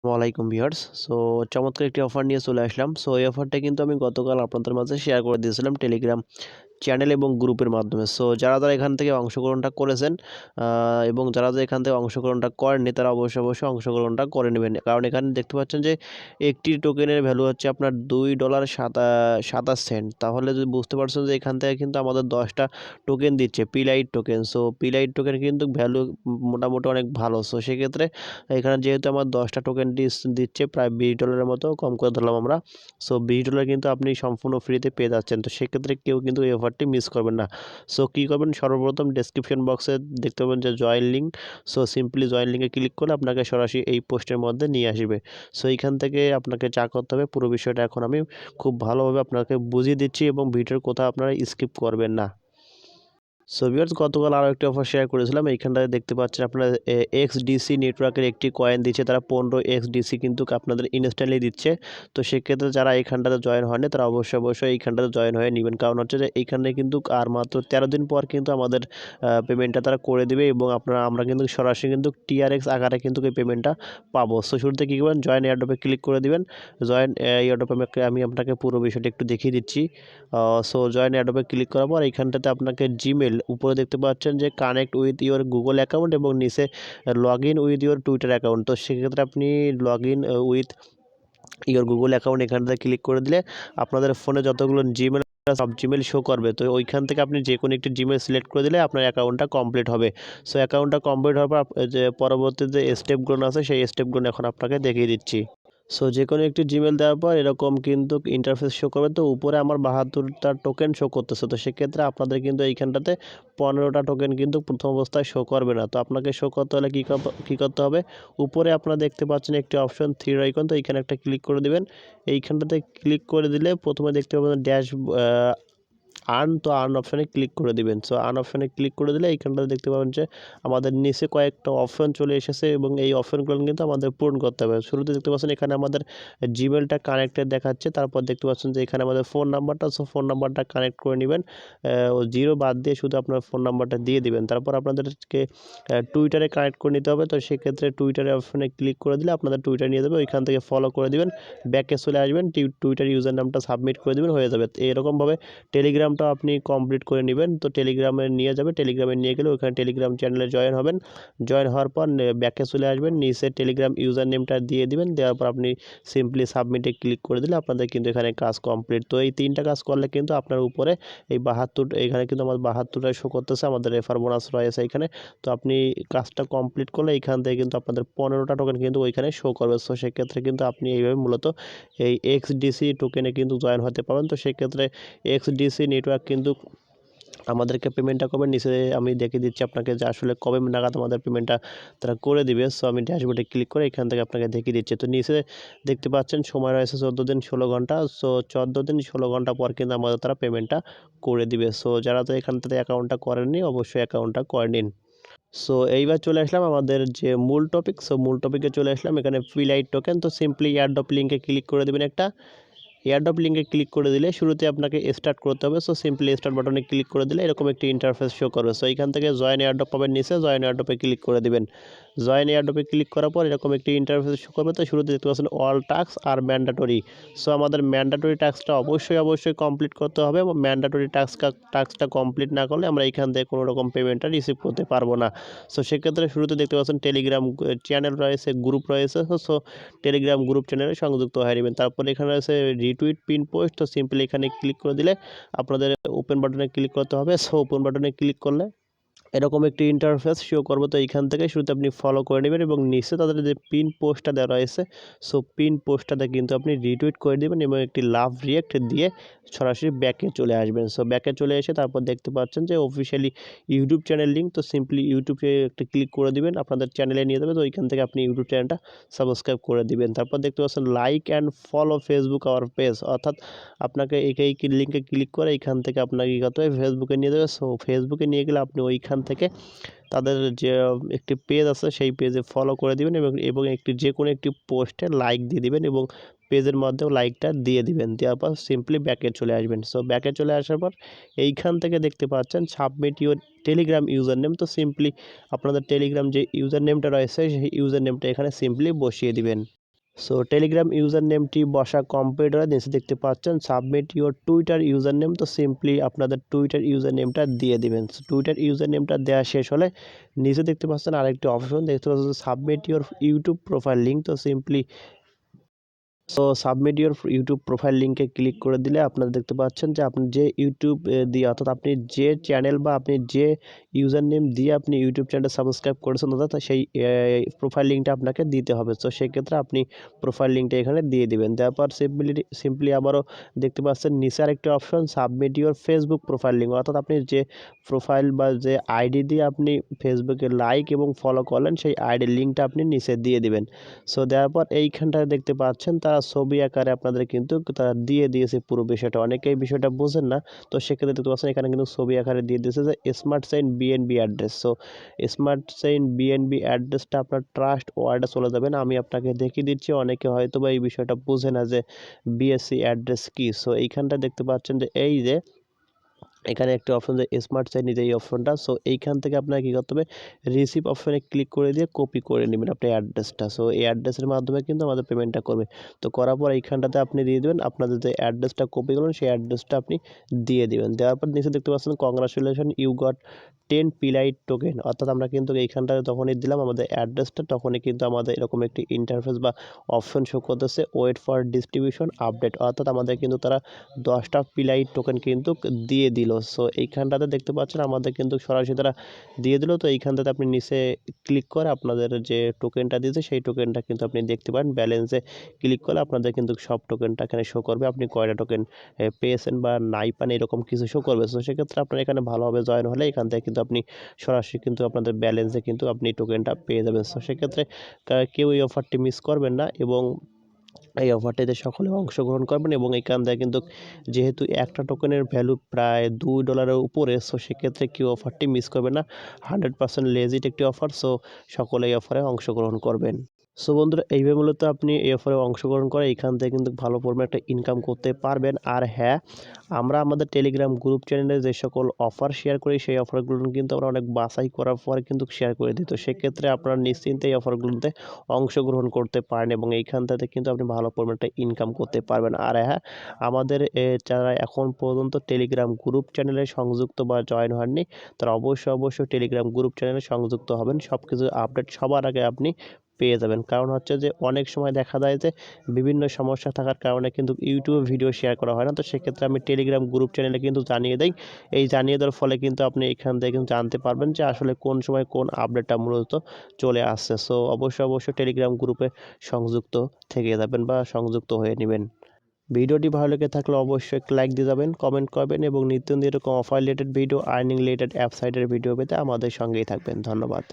ওয়ালাইকুম ভিউয়ার্স। চমৎকার একটি অফার নিয়ে চলে আসলাম। এই অফারটা কিন্তু আমি গতকাল আপনাদের মাঝে শেয়ার করে দিয়েছিলাম টেলিগ্রাম চ্যানেল এবং গ্রুপের মাধ্যমে। যারা এখান থেকে অংশগ্রহণটা করেছেন এবং যারা এখান থেকে অংশগ্রহণটা করেননি তারা অবশ্যই অংশগ্রহণটা করে নেবেন। কারণ এখানে দেখতে পাচ্ছেন যে একটি টোকেনের ভ্যালু হচ্ছে আপনার $2.27। তাহলে যদি বুঝতে পারছেন যে এখান থেকে কিন্তু আমাদের 10 টা টোকেন দিচ্ছে পিলাইট টোকেন। পিলাইট টোকেন কিন্তু ভ্যালু মোটামুটি অনেক ভালো। সেক্ষেত্রে এখানে যেহেতু আমার 10 টা টোকেন দিচ্ছে প্রায় $20 মতো, কম করে ধরলাম আমরা। $20 কিন্তু আপনি সম্পূর্ণ ফ্রিতে পেয়ে যাচ্ছেন। তো সেক্ষেত্রে কেউ কিন্তু এই অফারটি মিস করবেন না। কী করবেন, সর্বপ্রথম ডেসক্রিপশন বক্সে দেখতে পাবেন যে জয়েন লিঙ্ক। সিম্পলি জয়েন লিঙ্কে ক্লিক করলে আপনাকে সরাসরি এই পোস্টের মধ্যে নিয়ে আসবে। এইখান থেকে আপনাকে যা করতে হবে পুরো বিষয়টা এখন আমি খুব ভালোভাবে আপনাকে বুঝিয়ে দিচ্ছি এবং ভিডিওর কোথাও আপনারা স্কিপ করবেন না। ভিউয়ার্স, গতকাল আরও একটি অফার শেয়ার করেছিলাম। এইখানটায় দেখতে পাচ্ছেন আপনারা এক্সডিসি নেটওয়ার্কের একটি কয়েন দিচ্ছে, তারা 15 এক্সডিসি কিন্তু আপনাদের ইনস্ট্যান্টলি দিচ্ছে। তো সেক্ষেত্রে যারা এইখানটাতে জয়েন হয়নি তারা অবশ্যই এইখানটাতে জয়েন হয়ে নেবেন। কারণ হচ্ছে যে এইখানে কিন্তু আর মাত্র 13 দিন পর কিন্তু আমাদের পেমেন্টটা তারা করে দেবে এবং আমরা কিন্তু সরাসরি কিন্তু টিআরএক্স আকারে কিন্তু এই পেমেন্টটা পাবো। শুরুতে কী করবেন, জয়েন এয়ারড্রপে ক্লিক করে দিবেন। জয়েন এয়ারড্রপে আমি আপনাকে পুরো বিষয়টা একটু দেখিয়ে দিচ্ছি। জয়েন এয়ারড্রপে ক্লিক করার পর এইখানটাতে আপনাকে জিমেল উপরে দেখতে পাচ্ছেন যে connect with your Google account এবং নিচে log in with your Twitter account. তো সেক্ষেত্রে আপনি log in with your Google account এখানটাতে ক্লিক করে দিলে আপনাদের ফোনে যতগুলো জিমেল সব জিমেল শো করবে। তো ওইখান থেকে আপনি যে কোনো একটি জিমেল সিলেক্ট করে দিলে আপনার অ্যাকাউন্টটা কমপ্লিট হবে। অ্যাকাউন্টটা কমপ্লিট হওয়ার পর যে পরবর্তী যে স্টেপগুলো আছে সেই স্টেপগুলো এখন আপনাকে দেখিয়ে দিচ্ছি। যে কোনো একটি জিমেল দেওয়ার পর এরকম কিন্তু ইন্টারফেস শো করবে। তো উপরে আমার 72টা টোকেন শো করতেছে। তো সেক্ষেত্রে আপনাদের কিন্তু এইখানটাতে 15টা টোকেন কিন্তু প্রথম অবস্থায় শো করবে না। তো আপনাকে শো করতে হলে কী করতে হবে, উপরে আপনারা দেখতে পাচ্ছেন একটি অপশন থ্রি আইকন। তো এইখানে একটা ক্লিক করে দেবেন। এইখানটাতে ক্লিক করে দিলে প্রথমে দেখতে পাবেন আর্ন অপশানে ক্লিক করে দিবেন। আর্ন অপশানে ক্লিক করে দিলে এইখানটাতে দেখতে পাবেন যে আমাদের নিচে কয়েকটা অপশন চলে এসেছে এবং এই অপশনগুলো কিন্তু আমাদের পূরণ করতে হবে। শুরুতে দেখতে পাচ্ছেন এখানে আমাদের জিমেলটা কানেক্টেড দেখাচ্ছে। তারপর দেখতে পাচ্ছেন যে এখানে আমাদের ফোন নাম্বারটা, ফোন নাম্বারটা কানেক্ট করে নেবেন। জিরো বাদ দিয়ে শুধু আপনার ফোন নাম্বারটা দিয়ে দিবেন। তারপর আপনাদেরকে টুইটারে কানেক্ট করে নিতে হবে। তো সেক্ষেত্রে টুইটারের অপশনে ক্লিক করে দিলে আপনাদের টুইটার নিয়ে যাবে। ওইখান থেকে ফলো করে দিবেন, ব্যাকে চলে আসবেন, টুইটার ইউজার নামটা সাবমিট করে দিবেন, হয়ে যাবে। এরকমভাবে টেলিগ্রামটা আপনি কমপ্লিট করে নেবেন। তো টেলিগ্রামে নিয়ে যাবে, টেলিগ্রামে নিয়ে গেলে ওখানে টেলিগ্রাম চ্যানেলে জয়েন হবেন। জয়েন হওয়ার পর ব্যাকে চলে আসবেন, নিচে টেলিগ্রাম ইউজার নেমটা দিয়ে দিবেন। দেওয়ার পর আপনি সিম্পলি সাবমিটে ক্লিক করে দিলে আপনাদের কিন্তু এখানে কাজ কমপ্লিট। তো এই 3টা কাজ করলে কিন্তু আপনার উপরে এই 72 এখানে কিন্তু আমার 72টাই শো করতেছে, আমাদের রেফার বোনাস রয়েছে এখানে। তো আপনি কাজটা কমপ্লিট করলে এইখান থেকে কিন্তু আপনাদের 15টা টোকেন কিন্তু ওইখানে শো করবে। সেক্ষেত্রে কিন্তু আপনি এইভাবে মূলত এই এক্সডিসি টোকেনে কিন্তু জয়েন হতে পারেন। তো সেক্ষেত্রে এক্সডিসি নেটওয়ার্ক কিন্তু আমাদেরকে পেমেন্টটা করবে। নিচে আমি দেখিয়ে দিচ্ছি আপনাকে যে আসলে কবে নাগাদ আমাদের পেমেন্টটা তারা করে দিবে। আমি ড্যাশবোর্ডে ক্লিক করে এখান থেকে আপনাকে দেখিয়ে দিচ্ছি। তো নিচে দেখতে পাচ্ছেন সময় রয়েছে 14 দিন 16 ঘন্টা। 14 দিন 16 ঘন্টা পর কিন্তু আমাদের তারা পেমেন্টটা করে দিবে। যারা তো এখান থেকে অ্যাকাউন্টটা করেননি অবশ্যই অ্যাকাউন্টটা করে নিন। এইবার চলে আসলাম আমাদের যে মূল টপিক। মূল টপিকে চলে আসলাম, এখানে পিলাইট টোকেন। তো সিম্পলি এয়ারড্রপ লিঙ্কে ক্লিক করে দেবেন একটা। এয়ারড্রপ লিঙ্কে ক্লিক করে দিলে শুরুতে আপনাকে স্টার্ট করতে হবে। সিম্পলি স্টার্ট বাটনে ক্লিক করে দিলে এরকম একটি ইন্টারফেস শো করবে। এইখান থেকে জয়েন এয়ারড্রপ পাবেন, নিচে জয়েন এয়ারড্রপে ক্লিক করে দিবেন। জয়েন এয়ারড্রপে ক্লিক করার পর এরকম একটি ইন্টারফেস শো করবে। তো শুরুতে দেখতে পাচ্ছেন অল টাস্ক আর ম্যান্ডেটরি। আমাদের ম্যান্ডেটরি টাস্কটা অবশ্যই কমপ্লিট করতে হবে এবং ম্যান্ডেটরি টাস্কটা কমপ্লিট না করলে আমরা এখান থেকে কোনো রকম পেমেন্টটা রিসিভ করতে পারবো না। সেক্ষেত্রে শুরুতে দেখতে পাচ্ছেন টেলিগ্রাম চ্যানেল রয়েছে, গ্রুপ রয়েছে। টেলিগ্রাম গ্রুপ চ্যানেলে সংযুক্ত হয়ে নেবেন। তারপরে এখানে রয়েছে রিটুইট পিন পোস্ট। তো সিম্পলি এখানে ক্লিক করে দিলে আপনাদের ওপেন বাটনে ক্লিক করতে হবে। ওপেন বাটনে ক্লিক করলে এরকম একটি ইন্টারফেস শো করবে। তো এইখান থেকে শুরুতে আপনি ফলো করে নেবেন এবং নিচে তাদের যে পিন পোস্টটা দেওয়া রয়েছে পিন পোস্টটাতে কিন্তু আপনি রিটুইট করে দেবেন এবং একটি লাভ রিয়েক্ট দিয়ে সরাসরি ব্যাকে চলে আসবেন। ব্যাকে চলে এসে তারপর দেখতে পাচ্ছেন যে অফিসিয়ালি ইউটিউব চ্যানেল লিঙ্ক। তো সিম্পলি ইউটিউবে একটা ক্লিক করে দিবেন, আপনাদের চ্যানেলে নিয়ে যাবে। তো ওইখান থেকে আপনি ইউটিউব চ্যানেলটা সাবস্ক্রাইব করে দিবেন। তারপর দেখতে পাচ্ছেন like and follow Facebook our page, অর্থাৎ আপনাকে এই লিঙ্কে ক্লিক করে এইখান থেকে আপনাকে কী করতে হবে, ফেসবুকে নিয়ে যাবে। ফেসবুকে নিয়ে গেলে আপনি ওইখান থেকে তাদের যে একটি পেজ আছে সেই পেজে ফলো করে দিবেন এবং যে কোনো একটি পোস্টে লাইক দিয়ে দিবেন এবং পেজের মধ্যেও লাইকটা দিয়ে দিবেন। দেওয়ার পর সিম্পলি ব্যাকে চলে আসবেন। ব্যাকে চলে আসার পর এইখান থেকে দেখতে পাচ্ছেন submit your Telegram user name. তো সিম্পলি আপনাদের টেলিগ্রাম যে ইউজার নেমটা রয়েছে সেই ইউজার নেমটা এখানে সিম্পলি বসিয়ে দিবেন। সো টেলিগ্রাম ইউজার নেমটি বসা কম্পিউটারে নিচে দেখতে পাচ্ছেন submit your Twitter user name. তো সিম্পলি আপনাদের টুইটার ইউজার নেমটা দিয়ে দিবেন। টুইটার ইউজার নেমটা দেওয়া শেষ হলে নিচে দেখতে পাচ্ছেন আরেকটি অপশন দেখতে পাচ্ছেন submit your YouTube profile link. তো simply submit your YouTube profile লিঙ্কে ক্লিক করে দিলে আপনারা দেখতে পাচ্ছেন যে আপনি যে ইউটিউব দিয়ে অর্থাৎ আপনি যে চ্যানেল বা আপনি যে ইউজার নেম দিয়ে আপনি ইউটিউব চ্যানেল সাবস্ক্রাইব করেছেন অর্থাৎ সেই প্রোফাইল লিঙ্কটা আপনাকে দিতে হবে। তো সেক্ষেত্রে আপনি প্রোফাইল লিঙ্কটা এখানে দিয়ে দিবেন। দেওয়ার পর সিম্পলি আবারও দেখতে পাচ্ছেন নিচে আরেকটি option submit your Facebook profile link অর্থাৎ আপনি যে প্রোফাইল বা যে আইডি দিয়ে আপনি ফেসবুকে লাইক এবং ফলো করলেন সেই আইডির লিঙ্কটা আপনি নিচে দিয়ে দিবেন। সো দেওয়ার পর এইখানটায় দেখতে পাচ্ছেন তারা ছবি আকারে আপনাদের কিন্তু তারা দিয়ে দিয়েছে পুরো বিষয়টা। অনেকেই বিষয়টা বোঝেন না। তো সেক্ষেত্রে দেখতে পাচ্ছেন এখানে কিন্তু ছবি আকারে দিয়ে দিয়েছে যে smart sign BNB address. So smart sign BNB অ্যাড্রেসটা আপনার ট্রাস্ট ওয়ার্ডে চলে যাবেন। আমি আপনাকে দেখিয়ে দিচ্ছি, অনেকে হয়তো বা এই বিষয়টা বোঝে না যে বিএসসি অ্যাড্রেস কি। সো এইখানটা দেখতে পাচ্ছেন যে এই যে এখানে একটি অপশন যে স্মার্ট সাইন যে এই অপশনটা। সো এইখান থেকে আপনাকে কী করতে হবে রিসিভ অপশনে ক্লিক করে দিয়ে কপি করে নেবেন আপনি অ্যাড্রেসটা। সো এই অ্যাড্রেসের মাধ্যমে কিন্তু আমাদের পেমেন্টটা করবে। তো করার পর এইখানটাতে আপনি দিয়ে দেবেন আপনাদের যে অ্যাড্রেসটা কপি করলেন সেই অ্যাড্রেসটা আপনি দিয়ে দিবেন। দেওয়ার পর নিচে দেখতে পাচ্ছেন কংগ্রাচুলেশন ইউ গট 10 পিলাইট টোকেন অর্থাৎ আমরা কিন্তু এইখানটাতে যখনই দিলাম আমাদের অ্যাড্রেসটা তখনই কিন্তু আমাদের এরকম একটি ইন্টারফেস বা অপশন শো করতেছে ওয়েট ফর ডিস্ট্রিবিউশন আপডেট অর্থাৎ আমাদের কিন্তু তারা 10টা পিলাইট টোকেন কিন্তু দিয়ে দিল। সো এইখানটাতে দেখতে পাচ্ছেন আমাদের কিন্তু সরাসরি তারা দিয়ে দিল। তো এইখানটাতে আপনি নিচে ক্লিক করে আপনাদের যে টোকেনটা দিয়েছে সেই টোকেনটা কিন্তু আপনি দেখতে পারেন। ব্যালেন্সে ক্লিক করলে আপনাদের কিন্তু সব টোকেনটা এখানে শো করবে, আপনি কয়টা টোকেন পেয়েছেন বা নাই পান এরকম কিছু শো করবে। তো সেক্ষেত্রে আপনার এখানে ভালোভাবে জয়েন হলে এখান থেকে কিন্তু আপনি সরাসরি কিন্তু আপনাদের ব্যালেন্সে কিন্তু আপনি টোকেনটা পেয়ে যাবেন। তো সেক্ষেত্রে কেউ এই অফারটি মিস করবেন না এবং এই অফারটিতে সকলে অংশগ্রহণ করবেন এবং এখান থেকে কিন্তু যেহেতু একটা টোকেনের ভ্যালু প্রায় $2 উপরে। সো সেক্ষেত্রে কেউ অফারটি মিস করবে না। 100% লেজিট একটি অফার। সো সকলে এই অফারে অংশগ্রহণ করবেন। সো বন্ধুরা এইভাবে মূলত আপনি এই অফারে অংশগ্রহণ করে এখান থেকে কিন্তু ভালো পরিমাণে একটা ইনকাম করতে পারবেন। আর হ্যাঁ, আমরা আমাদের টেলিগ্রাম গ্রুপ চ্যানেলে যে সকল অফার শেয়ার করি সেই অফারগুলো কিন্তু আমরা অনেক বাছাই করার পরে কিন্তু শেয়ার করে দিই। তো সেক্ষেত্রে আপনারা নিশ্চিন্তে এই অফারগুলোতে অংশগ্রহণ করতে পারেন এবং এইখান থেকে কিন্তু আপনি ভালো পরিমাণে একটা ইনকাম করতে পারবেন। আর হ্যাঁ, আমাদের যারা এখন পর্যন্ত টেলিগ্রাম গ্রুপ চ্যানেলে সংযুক্ত বা জয়েন হননি তারা অবশ্যই টেলিগ্রাম গ্রুপ চ্যানেলে সংযুক্ত হবেন। সব কিছু আপডেট সবার আগে আপনি পেয়ে যাবেন। কারণ হচ্ছে যে অনেক সময় দেখা যায় যে বিভিন্ন সমস্যা থাকার কারণে কিন্তু ইউটিউবে ভিডিও শেয়ার করা হয় না। তো সেক্ষেত্রে আমি টেলিগ্রাম গ্রুপ চ্যানেলে কিন্তু জানিয়ে দেই। এই জানিয়ে দেওয়ার ফলে কিন্তু আপনি এখান থেকে কিন্তু জানতে পারবেন যে আসলে কোন সময় কোন আপডেটটা মূলত চলে আসছে। সো অবশ্যই টেলিগ্রাম গ্রুপে সংযুক্ত থেকে যাবেন বা সংযুক্ত হয়ে নেবেন। ভিডিওটি ভালো লেগে থাকলে অবশ্যই একটা লাইক দিয়ে যাবেন, কমেন্ট করবেন এবং নিত্য নতুন এরকম offer related video, earning related app সাইটের ভিডিও পেতে আমাদের সঙ্গেই থাকবেন। ধন্যবাদ।